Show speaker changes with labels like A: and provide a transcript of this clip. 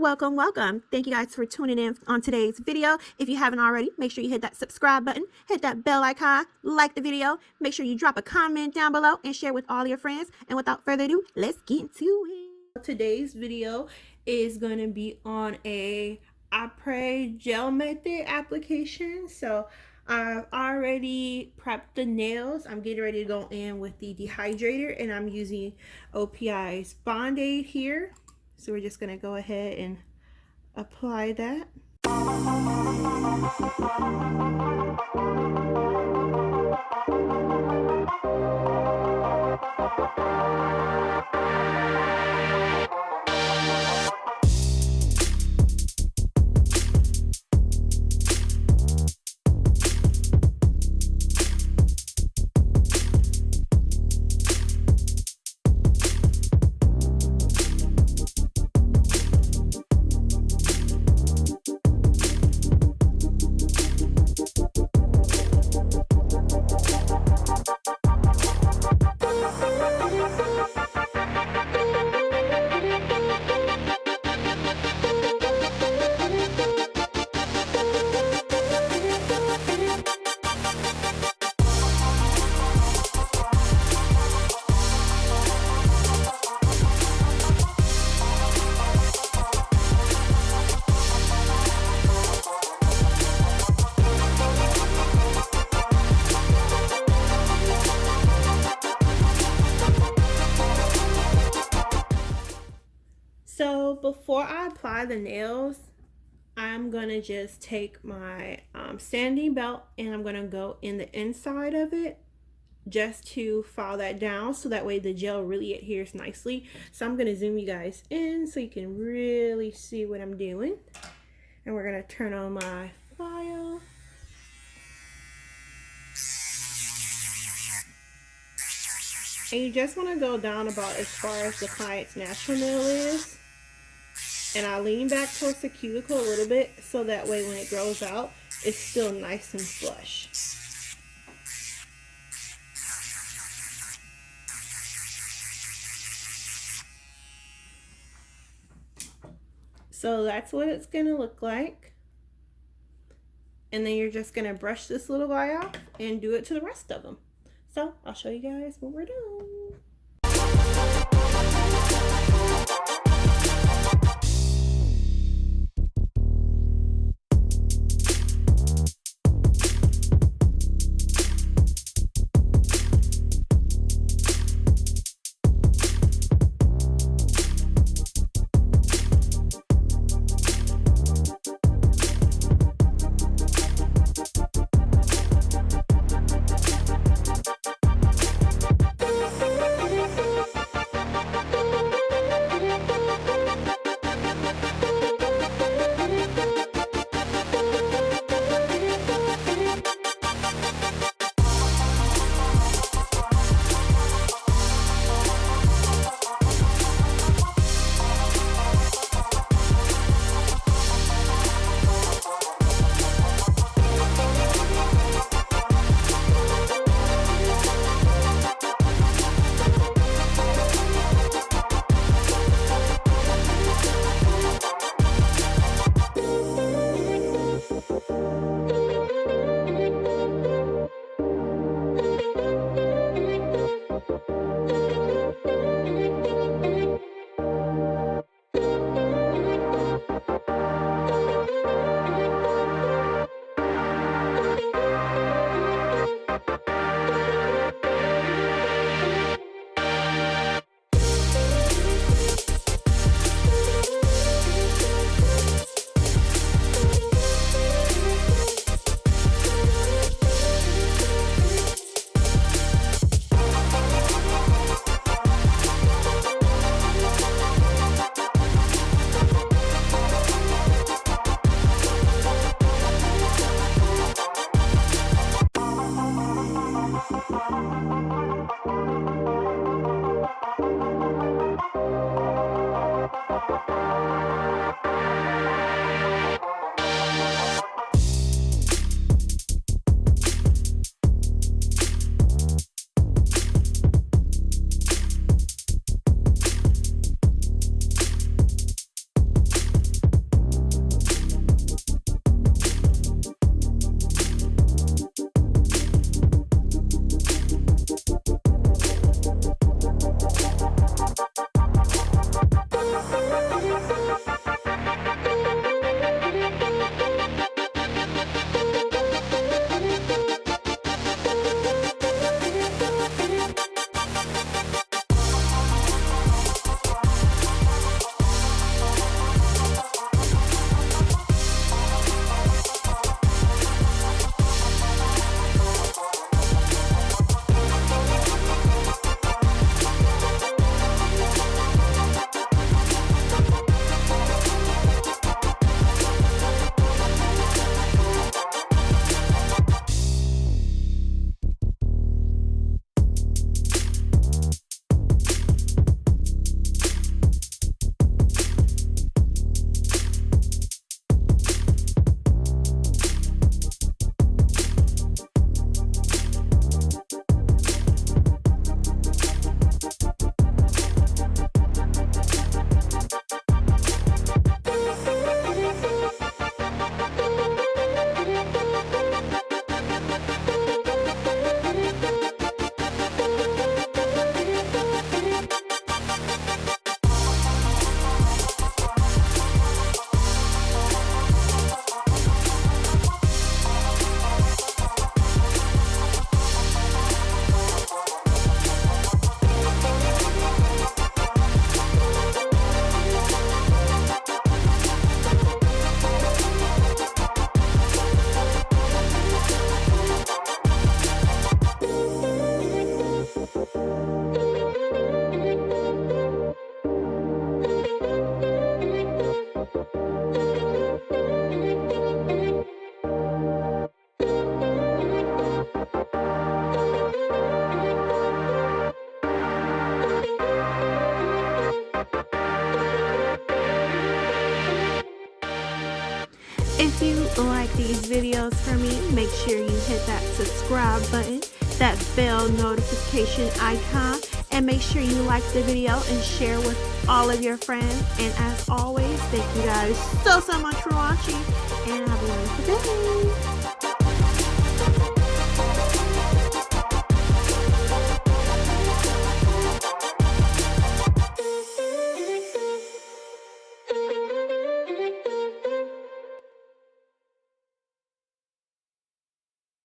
A: Welcome, welcome. Thank you guys for tuning in on today's video. If you haven't already, make sure you hit that subscribe button, hit that bell icon, like the video, make sure you drop a comment down below and share with all your friends. And without further ado, let's get into it. Today's video is going to be on a APRES gel method application. So I've already prepped the nails. I'm getting ready to go in with the dehydrator, and I'm using OPI's Bond Aid here. So we're just going to go ahead and apply that. So before I apply the nails, I'm gonna just take my sanding belt and I'm gonna go in the inside of it just to file that down so that way the gel really adheres nicely. So I'm gonna zoom you guys in so you can really see what I'm doing. And we're gonna turn on my file. And you just wanna go down about as far as the client's natural nail is. And I lean back towards the cuticle a little bit so that way when it grows out, it's still nice and flush. So that's what it's gonna look like. And then you're just gonna brush this little guy off and do it to the rest of them. So I'll show you guys when we're done. If you like these videos from me, make sure you hit that subscribe button, that bell notification icon, and make sure you like the video and share with all of your friends. And as always, thank you guys so much for watching, and have a wonderful day.